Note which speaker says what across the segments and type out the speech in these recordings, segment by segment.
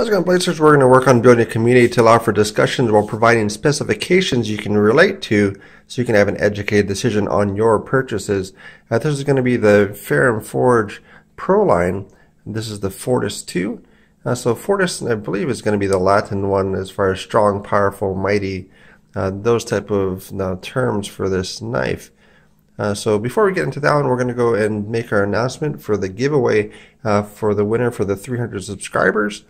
Speaker 1: How's it going, Blazers? We're going to work on building a community to allow for discussions while providing specifications you can relate to so you can have an educated decision on your purchases. This is going to be the Ferrum Forge Pro Line. This is the Fortis 2. So Fortis, I believe, is going to be the Latin one as far as strong, powerful, mighty, those type of terms for this knife. So before we get into that one, we're going to go and make our announcement for the giveaway for the winner for the 300 subscribers.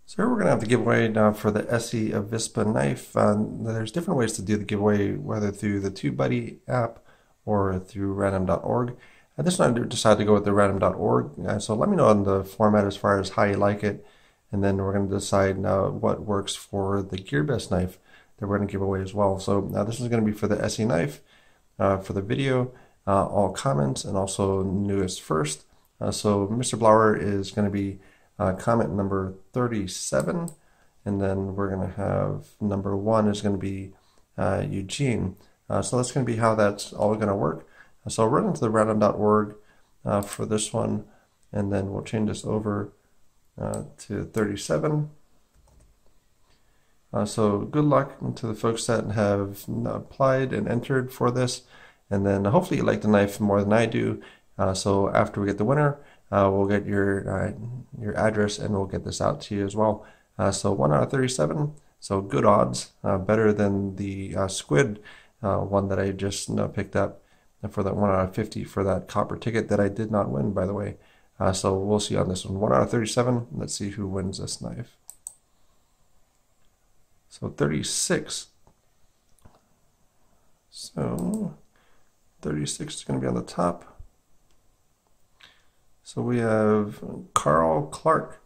Speaker 1: So we're going to have the giveaway now for the ESEE Avispa knife. There's different ways to do the giveaway, whether through the TubeBuddy app or through random.org. This one I decided to go with the random.org. So let me know on the format as far as how you like it. And then we're going to decide what works for the GearBest knife that we're going to give away as well. So this is going to be for the ESEE knife, for the video, all comments, and also newest first. So Mr. Blower is going to be comment number 37, and then we're going to have number 1 is going to be Eugene. So that's going to be how that's all going to work. So run into the random.org for this one, and then we'll change this over to 37. So good luck to the folks that have applied and entered for this, and then hopefully you like the knife more than I do. So after we get the winner, we'll get your address and we'll get this out to you as well. So 1 out of 37, so good odds, better than the squid one that I just picked up for that 1 out of 50 for that copper ticket that I did not win, by the way. So we'll see on this one. 1 out of 37, let's see who wins this knife. So 36. So 36 is going to be on the top. So we have Carl Clark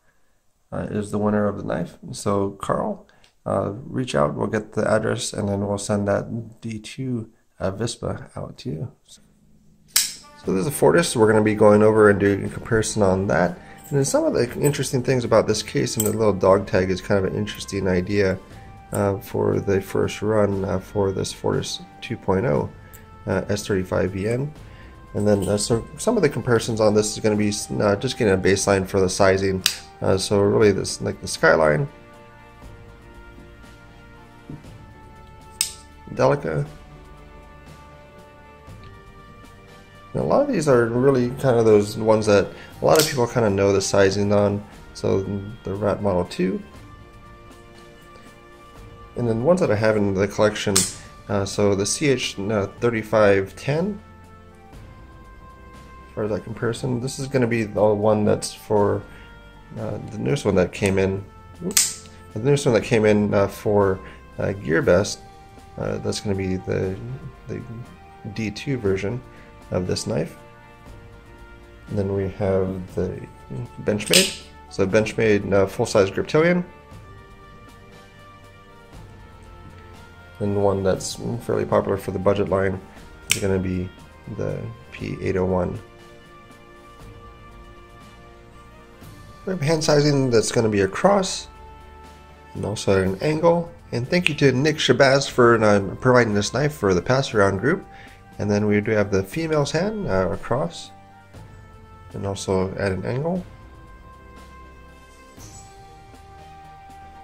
Speaker 1: is the winner of the knife. So Carl, reach out, we'll get the address, and then we'll send that D2 Avispa out to you. So this is a Fortis. We're going to be going over and doing a comparison on that. And then some of the interesting things about this case, and the little dog tag is kind of an interesting idea for the first run for this Fortis 2.0 S35VN. And then so some of the comparisons on this is going to be just getting a baseline for the sizing. So really this, like the Skyline, Delica. And a lot of these are really kind of those ones that a lot of people kind of know the sizing on. So the Rat Model 2. And then ones that I have in the collection, so the CH3510. As far as that comparison, this is going to be the one that's for the newest one that came in. Oops, the newest one that came in for GearBest. That's going to be the D2 version of this knife. And then we have the Benchmade. So Benchmade full-size Griptilian. And one that's fairly popular for the budget line is going to be the P801. We have hand sizing that's going to be across and also at an angle. And thank you to Nick Shabazz for providing this knife for the pass around group. And then we do have the female's hand across and also at an angle.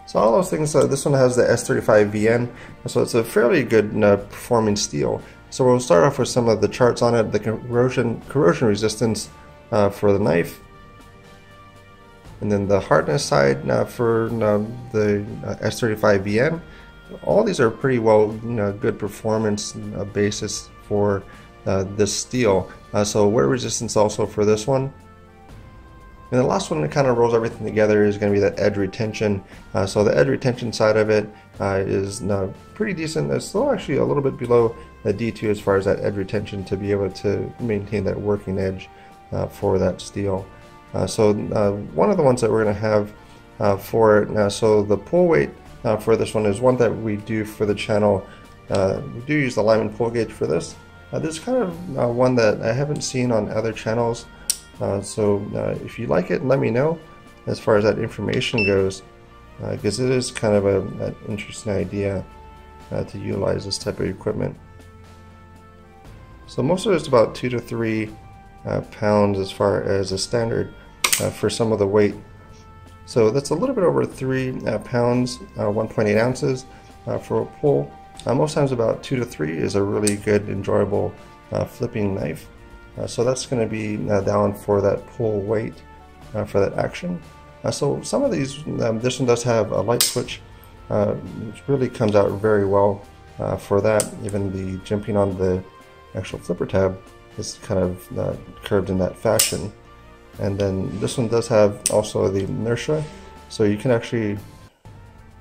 Speaker 1: So all those things, this one has the S35VN, so it's a fairly good performing steel. So we'll start off with some of the charts on it, the corrosion resistance for the knife. And then the hardness side for the S35VN. All these are pretty well good performance basis for this steel. So wear resistance also for this one. And the last one that kind of rolls everything together is going to be that edge retention. So the edge retention side of it is pretty decent. It's still actually a little bit below the D2 as far as that edge retention to be able to maintain that working edge for that steel. So one of the ones that we're going to have for it, so the pull weight for this one is one that we do for the channel. We do use the Lyman pull gauge for this. This is kind of one that I haven't seen on other channels. So if you like it, let me know as far as that information goes, because it is kind of an interesting idea to utilize this type of equipment. So most of it's about 2 to 3 pounds as far as a standard for some of the weight. So that's a little bit over 3 pounds, 1.8 ounces for a pull. Most times about 2 to 3 is a really good, enjoyable flipping knife. So that's going to be down for that pull weight for that action. So some of these, this one does have a light switch, which really comes out very well for that. Even the jumping on the actual flipper tab is kind of curved in that fashion. And then this one does have also the inertia, so you can actually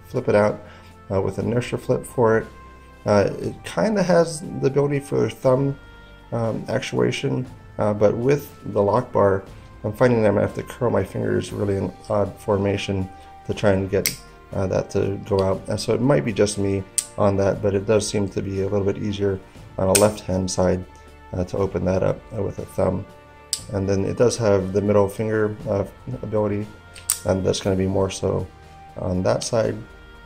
Speaker 1: flip it out with inertia flip for it. It kind of has the ability for thumb actuation, but with the lock bar, I'm finding that I'm going to have to curl my fingers really in odd formation to try and get that to go out. And so it might be just me on that, but it does seem to be a little bit easier on a left-hand side to open that up with a thumb. And then it does have the middle finger ability, and that's going to be more so on that side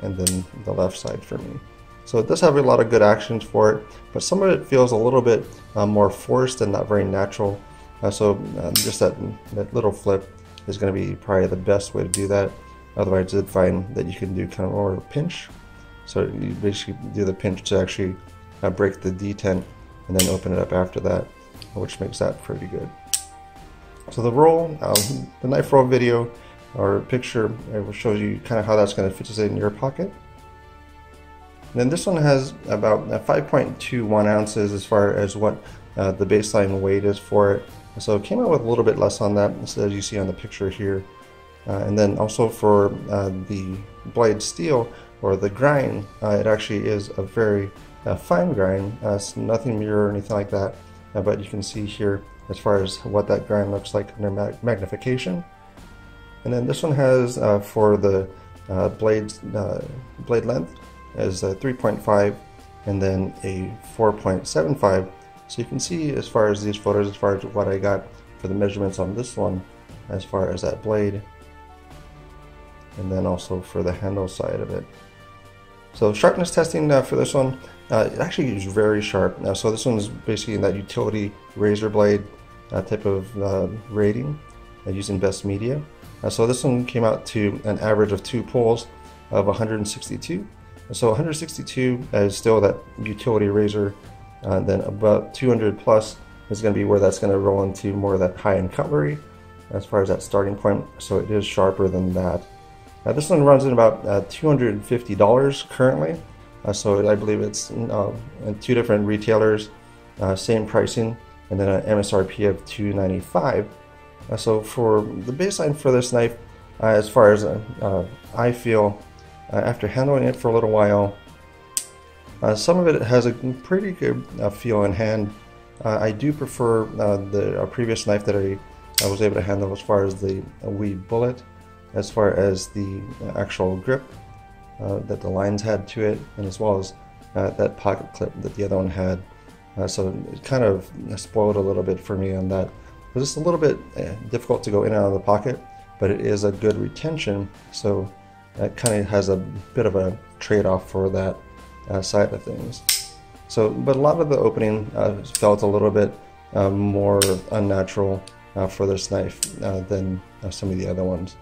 Speaker 1: and then the left side for me. So it does have a lot of good actions for it, but some of it feels a little bit more forced and not very natural. Just that little flip is going to be probably the best way to do that. Otherwise, I did find that you can do kind of more pinch. So you basically do the pinch to actually break the detent and then open it up after that, which makes that pretty good. So the roll, the knife roll video or picture will show you kind of how that's going to fit in your pocket. And then this one has about 5.21 ounces as far as what the baseline weight is for it. So it came out with a little bit less on that, as you see on the picture here. And then also for the blade steel or the grind, it actually is a very fine grind. It's nothing mirror or anything like that, but you can see here as far as what that grind looks like under magnification. And then this one has for the blade length is 3.5 and then a 4.75. So you can see as far as these photos, as far as what I got for the measurements on this one, as far as that blade, and then also for the handle side of it. So sharpness testing for this one, it actually is very sharp. So this one is basically in that utility razor blade type of rating using best media. So this one came out to an average of 2 pulls of 162. So 162 is still that utility razor. Then about 200 plus is going to be where that's going to roll into more of that high-end cutlery as far as that starting point. So it is sharper than that. This one runs at about $250 currently. So I believe it's in 2 different retailers, same pricing, and then an MSRP of $295. So for the baseline for this knife, as far as I feel, after handling it for a little while, some of it has a pretty good feel in hand. I do prefer the previous knife that I was able to handle as far as the WE Bullet, as far as the actual grip that the lines had to it, and as well as that pocket clip that the other one had. So it kind of spoiled a little bit for me on that. It was just a little bit difficult to go in and out of the pocket, but it is a good retention, so it kind of has a bit of a trade-off for that side of things. So, but a lot of the opening felt a little bit more unnatural for this knife than some of the other ones.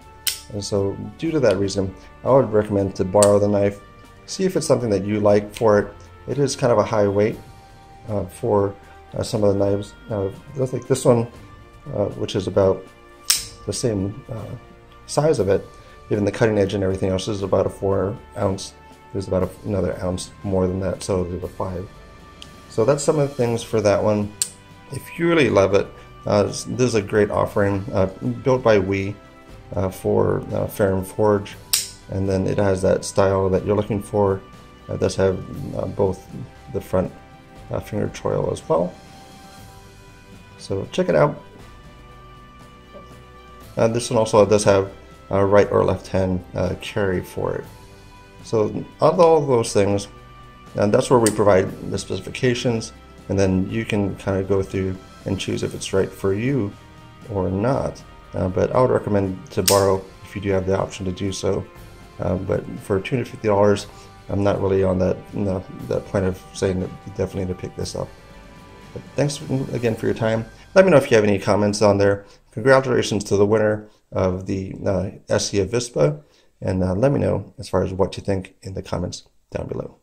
Speaker 1: And so due to that reason, I would recommend to borrow the knife, see if it's something that you like for it. It is kind of a high weight for some of the knives. Like this one, which is about the same size of it, even the cutting edge and everything else is about a 4 ounce. There's about another ounce more than that, so there's a 5. So that's some of the things for that one. If you really love it, this is a great offering, built by WE for Ferrum Forge, and then it has that style that you're looking for. It does have both the front finger choil as well. So check it out. This one also does have right or left hand carry for it. So out of all of those things, and that's where we provide the specifications, and then you can kind of go through and choose if it's right for you or not. But I would recommend to borrow if you do have the option to do so. But for $250, I'm not really on that that point of saying that you definitely need to pick this up. But thanks again for your time. Let me know if you have any comments on there. Congratulations to the winner of the ESEE Avispa, and let me know as far as what you think in the comments down below.